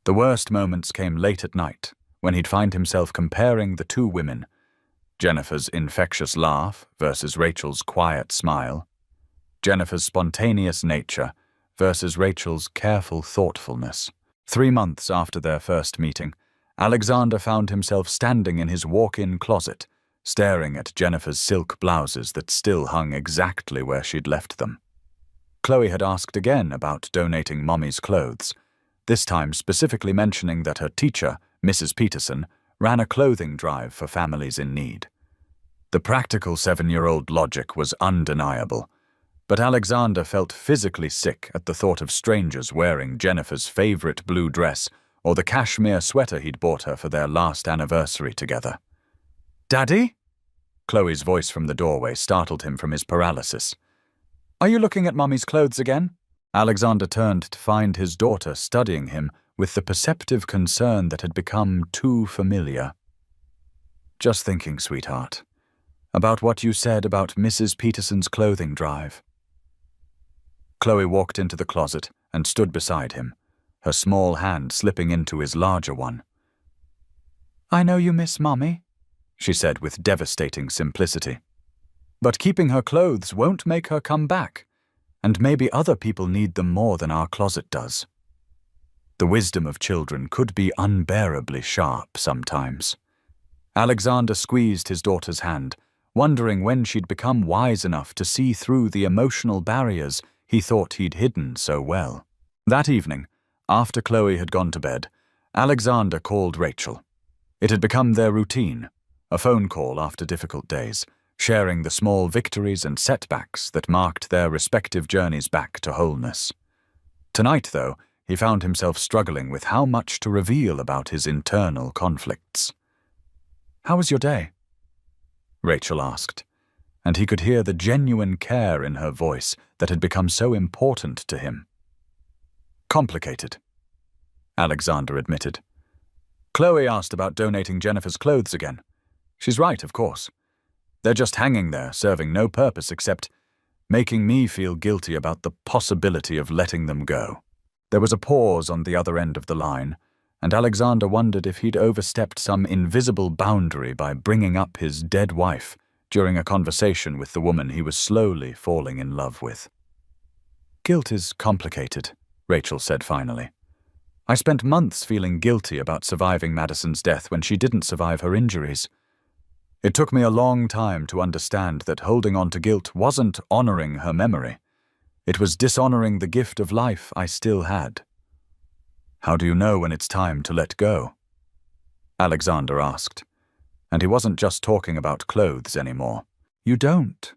The worst moments came late at night, when he'd find himself comparing the two women, Jennifer's infectious laugh versus Rachel's quiet smile, Jennifer's spontaneous nature versus Rachel's careful thoughtfulness. 3 months after their first meeting, Alexander found himself standing in his walk-in closet, staring at Jennifer's silk blouses that still hung exactly where she'd left them. Chloe had asked again about donating Mommy's clothes, this time specifically mentioning that her teacher, Mrs. Peterson, ran a clothing drive for families in need. The practical 7-year-old logic was undeniable, But Alexander felt physically sick at the thought of strangers wearing Jennifer's favorite blue dress or the cashmere sweater he'd bought her for their last anniversary together. "Daddy?" Chloe's voice from the doorway startled him from his paralysis. "Are you looking at Mummy's clothes again?" Alexander turned to find his daughter studying him with the perceptive concern that had become too familiar. "Just thinking, sweetheart, about what you said about Mrs. Peterson's clothing drive." Chloe walked into the closet and stood beside him, her small hand slipping into his larger one. "I know you miss Mommy," she said with devastating simplicity. "But keeping her clothes won't make her come back, and maybe other people need them more than our closet does." The wisdom of children could be unbearably sharp sometimes. Alexander squeezed his daughter's hand, wondering when she'd become wise enough to see through the emotional barriers he thought he'd hidden so well. That evening, after Chloe had gone to bed, Alexander called Rachel. It had become their routine, a phone call after difficult days, sharing the small victories and setbacks that marked their respective journeys back to wholeness. Tonight, though, he found himself struggling with how much to reveal about his internal conflicts. "How was your day?" Rachel asked, and he could hear the genuine care in her voice that had become so important to him. "Complicated," Alexander admitted. "Chloe asked about donating Jennifer's clothes again. She's right, of course. They're just hanging there, serving no purpose except making me feel guilty about the possibility of letting them go." There was a pause on the other end of the line, and Alexander wondered if he'd overstepped some invisible boundary by bringing up his dead wife during a conversation with the woman he was slowly falling in love with. "Guilt is complicated," Rachel said finally. "I spent months feeling guilty about surviving Madison's death when she didn't survive her injuries. It took me a long time to understand that holding on to guilt wasn't honoring her memory. It was dishonoring the gift of life I still had." "How do you know when it's time to let go?" Alexander asked, and he wasn't just talking about clothes anymore. "You don't,"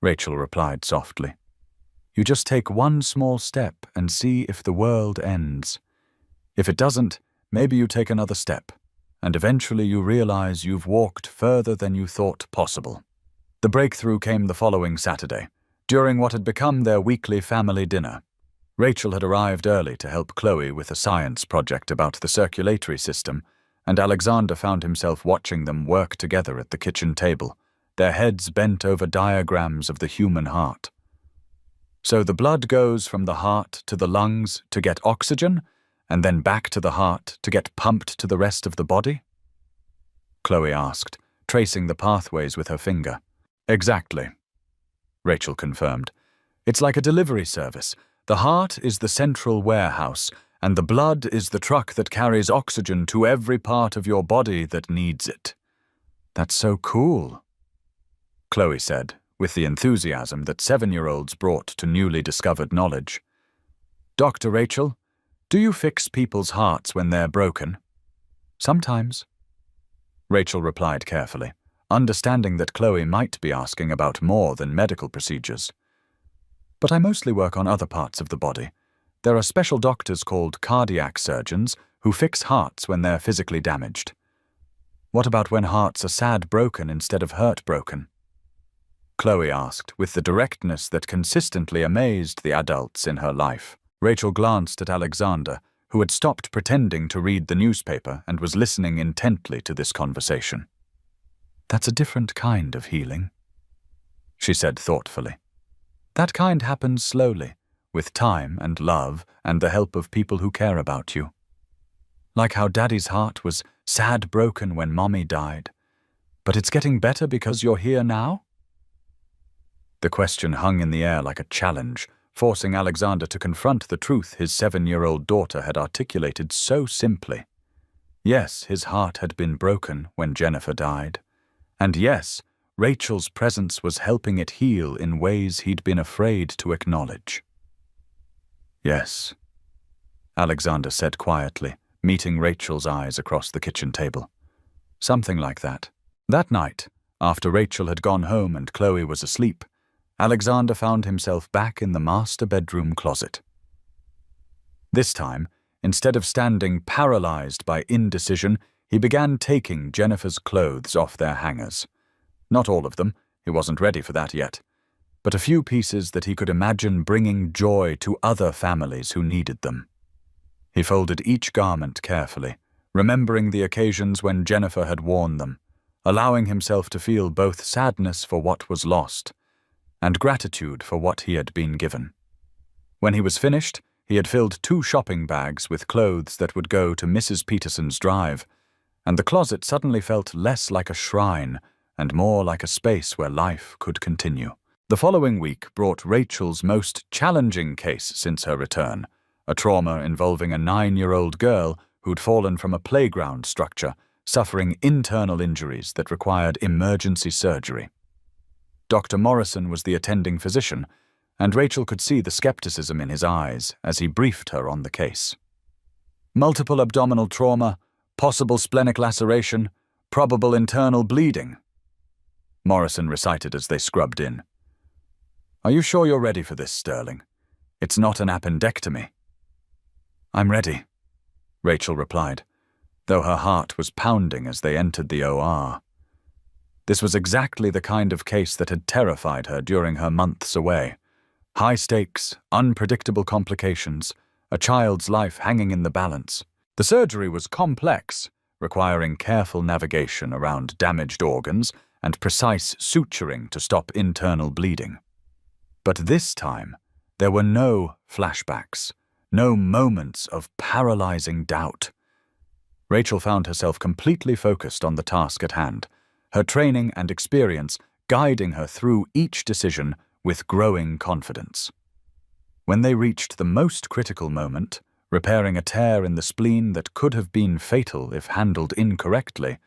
Rachel replied softly. "You just take one small step and see if the world ends. If it doesn't, maybe you take another step, and eventually you realize you've walked further than you thought possible." The breakthrough came the following Saturday, during what had become their weekly family dinner. Rachel had arrived early to help Chloe with a science project about the circulatory system, and Alexander found himself watching them work together at the kitchen table, their heads bent over diagrams of the human heart. "So the blood goes from the heart to the lungs to get oxygen, and then back to the heart to get pumped to the rest of the body?" Chloe asked, tracing the pathways with her finger. "Exactly," Rachel confirmed. "It's like a delivery service. The heart is the central warehouse, and the blood is the truck that carries oxygen to every part of your body that needs it." "That's so cool," Chloe said, with the enthusiasm that 7-year-olds brought to newly discovered knowledge. "Dr. Rachel, do you fix people's hearts when they're broken?" "Sometimes," Rachel replied carefully, understanding that Chloe might be asking about more than medical procedures. "But I mostly work on other parts of the body. There are special doctors called cardiac surgeons who fix hearts when they're physically damaged." "What about when hearts are sad broken instead of hurt broken?" Chloe asked, with the directness that consistently amazed the adults in her life. Rachel glanced at Alexander, who had stopped pretending to read the newspaper and was listening intently to this conversation. "That's a different kind of healing," she said thoughtfully. "That kind happens slowly, with time and love and the help of people who care about you. Like how Daddy's heart was sad broken when Mommy died. But it's getting better because you're here now?" The question hung in the air like a challenge, forcing Alexander to confront the truth his 7-year-old daughter had articulated so simply. Yes, his heart had been broken when Jennifer died. And yes, Rachel's presence was helping it heal in ways he'd been afraid to acknowledge. "Yes," Alexander said quietly, meeting Rachel's eyes across the kitchen table. "Something like that." That night, after Rachel had gone home and Chloe was asleep, Alexander found himself back in the master bedroom closet. This time, instead of standing paralyzed by indecision, he began taking Jennifer's clothes off their hangers. Not all of them, he wasn't ready for that yet, but a few pieces that he could imagine bringing joy to other families who needed them. He folded each garment carefully, remembering the occasions when Jennifer had worn them, allowing himself to feel both sadness for what was lost and gratitude for what he had been given. When he was finished, he had filled 2 shopping bags with clothes that would go to Mrs. Peterson's drive, and the closet suddenly felt less like a shrine and more like a space where life could continue. The following week brought Rachel's most challenging case since her return, a trauma involving a 9-year-old girl who'd fallen from a playground structure, suffering internal injuries that required emergency surgery. Dr. Morrison was the attending physician, and Rachel could see the skepticism in his eyes as he briefed her on the case. Multiple abdominal trauma, possible splenic laceration, probable internal bleeding, Morrison recited as they scrubbed in. "Are you sure you're ready for this, Sterling? It's not an appendectomy." "I'm ready," Rachel replied, though her heart was pounding as they entered the OR. This was exactly the kind of case that had terrified her during her months away. High stakes, unpredictable complications, a child's life hanging in the balance. The surgery was complex, requiring careful navigation around damaged organs and precise suturing to stop internal bleeding. But this time, there were no flashbacks, no moments of paralyzing doubt. Rachel found herself completely focused on the task at hand, her training and experience guiding her through each decision with growing confidence. When they reached the most critical moment, repairing a tear in the spleen that could have been fatal if handled incorrectly,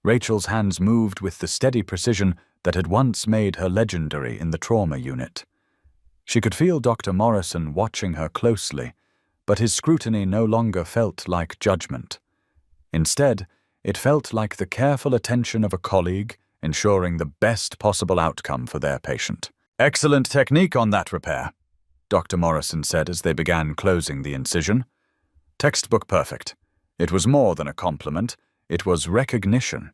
Rachel's hands moved with the steady precision that had once made her legendary in the trauma unit. She could feel Dr. Morrison watching her closely, but his scrutiny no longer felt like judgment. Instead, it felt like the careful attention of a colleague, ensuring the best possible outcome for their patient. "Excellent technique on that repair," Dr. Morrison said as they began closing the incision. "Textbook perfect. It was more than a compliment, it was recognition."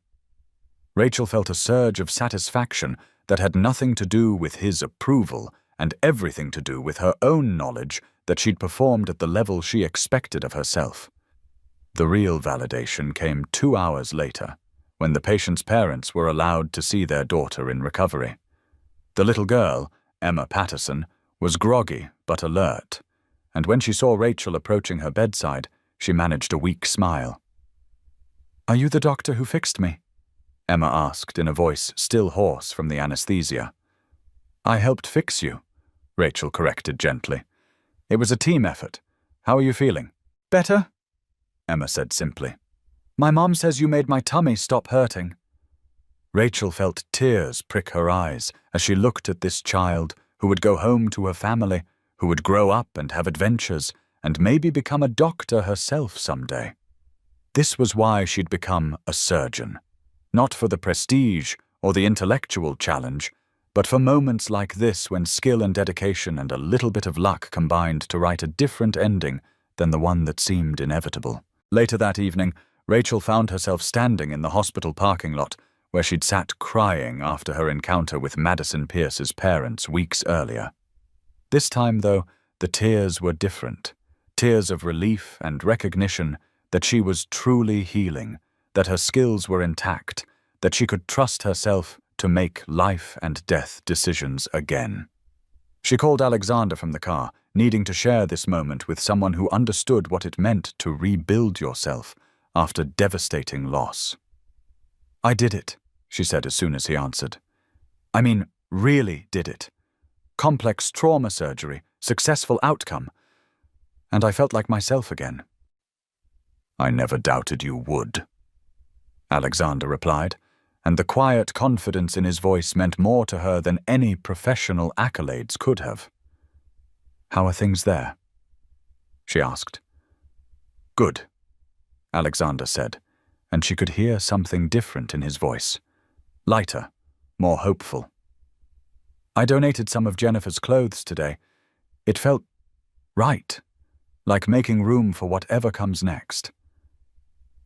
Rachel felt a surge of satisfaction that had nothing to do with his approval and everything to do with her own knowledge that she'd performed at the level she expected of herself. The real validation came 2 hours later, when the patient's parents were allowed to see their daughter in recovery. The little girl, Emma Patterson, was groggy but alert, and when she saw Rachel approaching her bedside, she managed a weak smile. "Are you the doctor who fixed me?" Emma asked in a voice still hoarse from the anesthesia. "I helped fix you," Rachel corrected gently. "It was a team effort. How are you feeling?" "Better," Emma said simply. "My mom says you made my tummy stop hurting." Rachel felt tears prick her eyes as she looked at this child who would go home to her family, who would grow up and have adventures, and maybe become a doctor herself someday. This was why she'd become a surgeon. Not for the prestige or the intellectual challenge, but for moments like this when skill and dedication and a little bit of luck combined to write a different ending than the one that seemed inevitable. Later that evening, Rachel found herself standing in the hospital parking lot where she'd sat crying after her encounter with Madison Pierce's parents weeks earlier. This time, though, the tears were different. Tears of relief and recognition that she was truly healing, that her skills were intact, that she could trust herself to make life and death decisions again. She called Alexander from the car, needing to share this moment with someone who understood what it meant to rebuild yourself after devastating loss. "I did it," she said as soon as he answered. "I mean, really did it. Complex trauma surgery, successful outcome. And I felt like myself again." "I never doubted you would," Alexander replied, and the quiet confidence in his voice meant more to her than any professional accolades could have. "How are things there?" she asked. "Good," Alexander said, and she could hear something different in his voice. Lighter, more hopeful. I donated some of Jennifer's clothes today. It felt right, like making room for whatever comes next.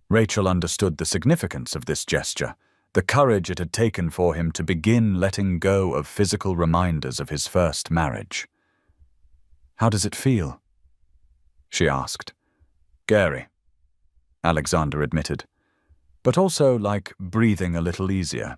Rachel understood the significance of this gesture, the courage it had taken for him to begin letting go of physical reminders of his first marriage. "How does it feel?" she asked. "Scary," Alexander admitted, "but also like breathing a little easier.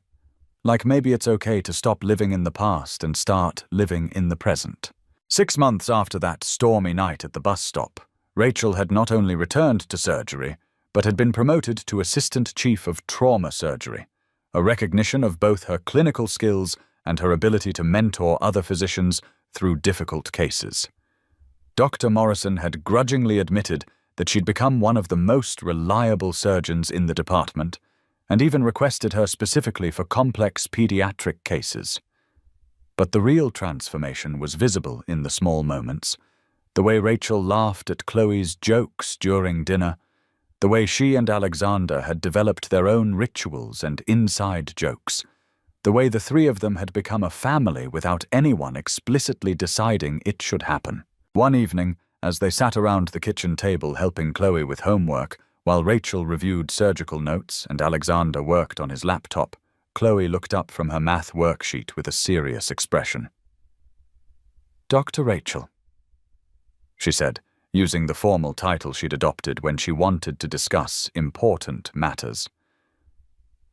Like maybe it's okay to stop living in the past and start living in the present." 6 months after that stormy night at the bus stop, Rachel had not only returned to surgery, but had been promoted to Assistant Chief of Trauma Surgery, a recognition of both her clinical skills and her ability to mentor other physicians through difficult cases. Dr. Morrison had grudgingly admitted that she'd become one of the most reliable surgeons in the department, and even requested her specifically for complex pediatric cases. But the real transformation was visible in the small moments. The way Rachel laughed at Chloe's jokes during dinner, the way she and Alexander had developed their own rituals and inside jokes, the way the three of them had become a family without anyone explicitly deciding it should happen. One evening, as they sat around the kitchen table helping Chloe with homework, while Rachel reviewed surgical notes and Alexander worked on his laptop, Chloe looked up from her math worksheet with a serious expression. "Dr. Rachel," she said, using the formal title she'd adopted when she wanted to discuss important matters.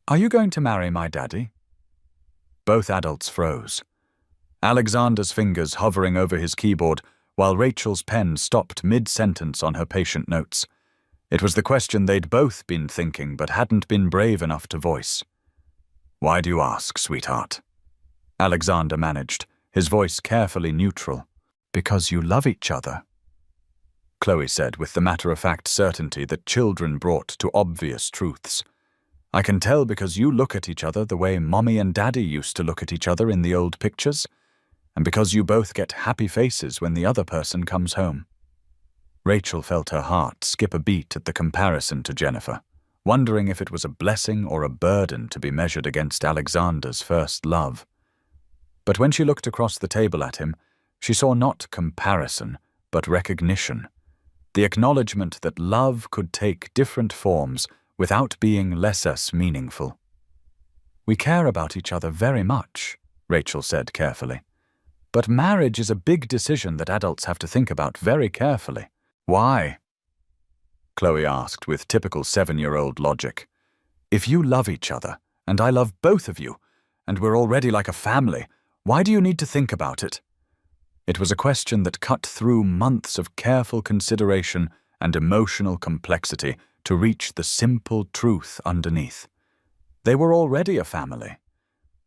"Are you going to marry my daddy?" Both adults froze, Alexander's fingers hovering over his keyboard while Rachel's pen stopped mid-sentence on her patient notes. It was the question they'd both been thinking but hadn't been brave enough to voice. "Why do you ask, sweetheart?" Alexander managed, his voice carefully neutral. "Because you love each other," Chloe said with the matter-of-fact certainty that children brought to obvious truths. "I can tell because you look at each other the way Mommy and Daddy used to look at each other in the old pictures, and because you both get happy faces when the other person comes home." Rachel felt her heart skip a beat at the comparison to Jennifer, wondering if it was a blessing or a burden to be measured against Alexander's first love. But when she looked across the table at him, she saw not comparison, but recognition. The acknowledgement that love could take different forms without being less meaningful. "We care about each other very much," Rachel said carefully. "But marriage is a big decision that adults have to think about very carefully." "Why?" Chloe asked with typical 7-year-old logic. "If you love each other, and I love both of you, and we're already like a family, why do you need to think about it?" It was a question that cut through months of careful consideration and emotional complexity to reach the simple truth underneath. They were already a family.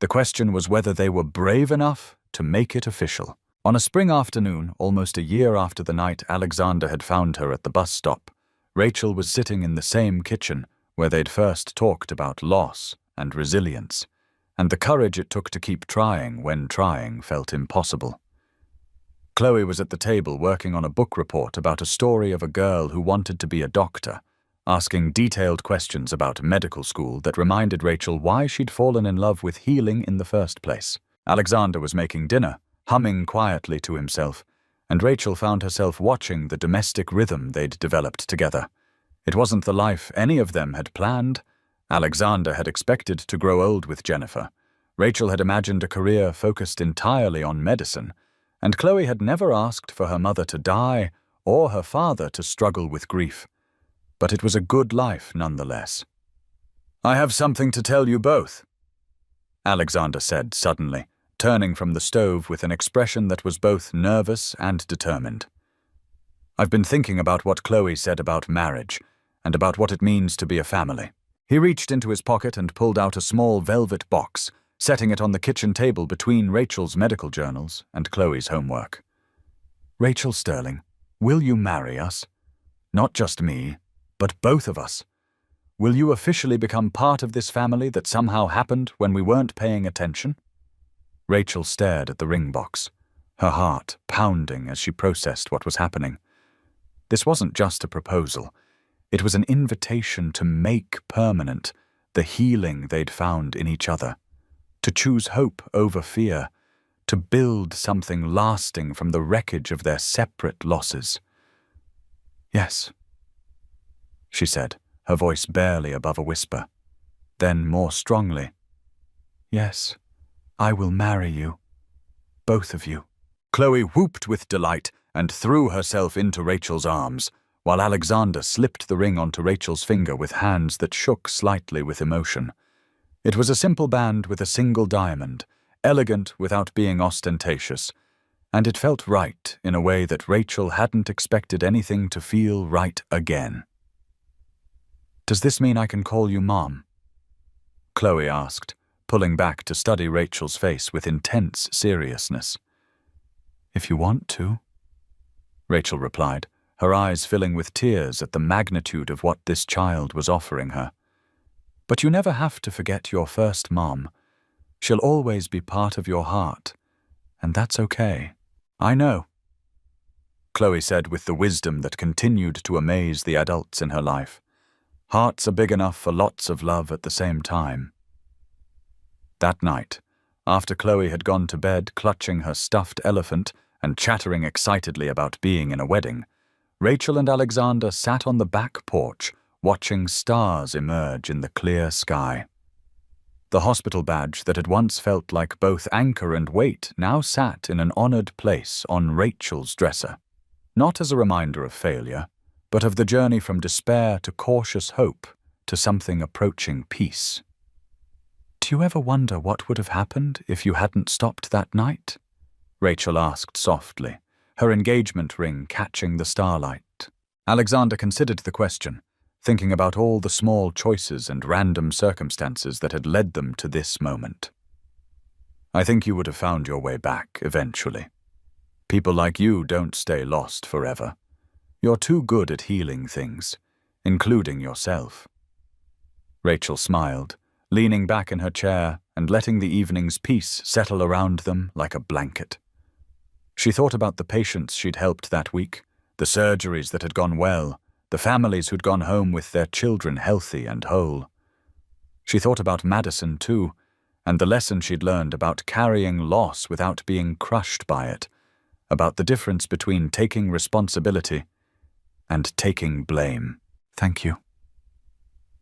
The question was whether they were brave enough to make it official. On a spring afternoon, almost a year after the night Alexander had found her at the bus stop, Rachel was sitting in the same kitchen where they'd first talked about loss and resilience, and the courage it took to keep trying when trying felt impossible. Chloe was at the table working on a book report about a story of a girl who wanted to be a doctor, asking detailed questions about medical school that reminded Rachel why she'd fallen in love with healing in the first place. Alexander was making dinner, humming quietly to himself, and Rachel found herself watching the domestic rhythm they'd developed together. It wasn't the life any of them had planned. Alexander had expected to grow old with Jennifer. Rachel had imagined a career focused entirely on medicine, and Chloe had never asked for her mother to die or her father to struggle with grief. But it was a good life nonetheless. "I have something to tell you both," Alexander said suddenly, turning from the stove with an expression that was both nervous and determined. "I've been thinking about what Chloe said about marriage, and about what it means to be a family." He reached into his pocket and pulled out a small velvet box, setting it on the kitchen table between Rachel's medical journals and Chloe's homework. "Rachel Sterling, will you marry us? Not just me, but both of us. Will you officially become part of this family that somehow happened when we weren't paying attention?" Rachel stared at the ring box, her heart pounding as she processed what was happening. This wasn't just a proposal. It was an invitation to make permanent the healing they'd found in each other, to choose hope over fear, to build something lasting from the wreckage of their separate losses. "Yes," she said, her voice barely above a whisper. Then more strongly, "Yes, I will marry you. Both of you." Chloe whooped with delight and threw herself into Rachel's arms, while Alexander slipped the ring onto Rachel's finger with hands that shook slightly with emotion. It was a simple band with a single diamond, elegant without being ostentatious, and it felt right in a way that Rachel hadn't expected anything to feel right again. "Does this mean I can call you Mom?" Chloe asked, pulling back to study Rachel's face with intense seriousness. "If you want to," Rachel replied, her eyes filling with tears at the magnitude of what this child was offering her. "But you never have to forget your first mom. She'll always be part of your heart, and that's okay." "I know," Chloe said with the wisdom that continued to amaze the adults in her life. "Hearts are big enough for lots of love at the same time." That night, after Chloe had gone to bed clutching her stuffed elephant and chattering excitedly about being in a wedding, Rachel and Alexander sat on the back porch watching stars emerge in the clear sky. The hospital badge that had once felt like both anchor and weight now sat in an honored place on Rachel's dresser, not as a reminder of failure, but of the journey from despair to cautious hope to something approaching peace. "Do you ever wonder what would have happened if you hadn't stopped that night?" Rachel asked softly, her engagement ring catching the starlight. Alexander considered the question, thinking about all the small choices and random circumstances that had led them to this moment. "I think you would have found your way back eventually. People like you don't stay lost forever. You're too good at healing things, including yourself." Rachel smiled, leaning back in her chair and letting the evening's peace settle around them like a blanket. She thought about the patients she'd helped that week, the surgeries that had gone well, the families who'd gone home with their children healthy and whole. She thought about Madison too, and the lesson she'd learned about carrying loss without being crushed by it, about the difference between taking responsibility and taking blame. "Thank you,"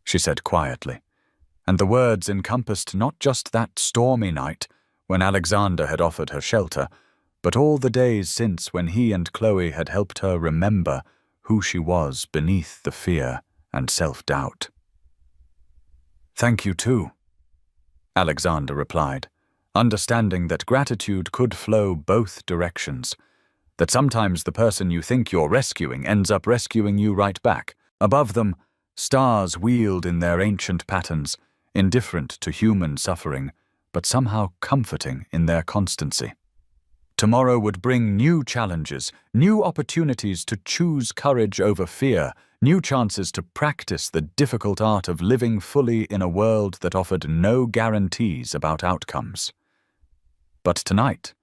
she said quietly, and the words encompassed not just that stormy night when Alexander had offered her shelter, but all the days since when he and Chloe had helped her remember who she was beneath the fear and self-doubt. "Thank you too," Alexander replied, understanding that gratitude could flow both directions, that sometimes the person you think you're rescuing ends up rescuing you right back. Above them, stars wheeled in their ancient patterns, indifferent to human suffering, but somehow comforting in their constancy. Tomorrow would bring new challenges, new opportunities to choose courage over fear, new chances to practice the difficult art of living fully in a world that offered no guarantees about outcomes. But tonight,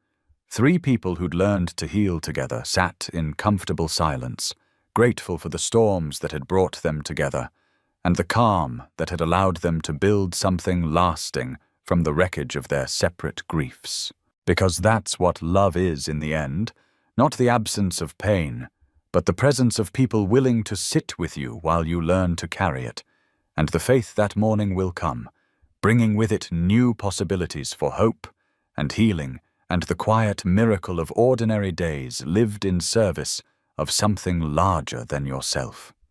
3 people who'd learned to heal together sat in comfortable silence, grateful for the storms that had brought them together, and the calm that had allowed them to build something lasting from the wreckage of their separate griefs. Because that's what love is in the end, not the absence of pain, but the presence of people willing to sit with you while you learn to carry it, and the faith that morning will come, bringing with it new possibilities for hope and healing and the quiet miracle of ordinary days lived in service of something larger than yourself.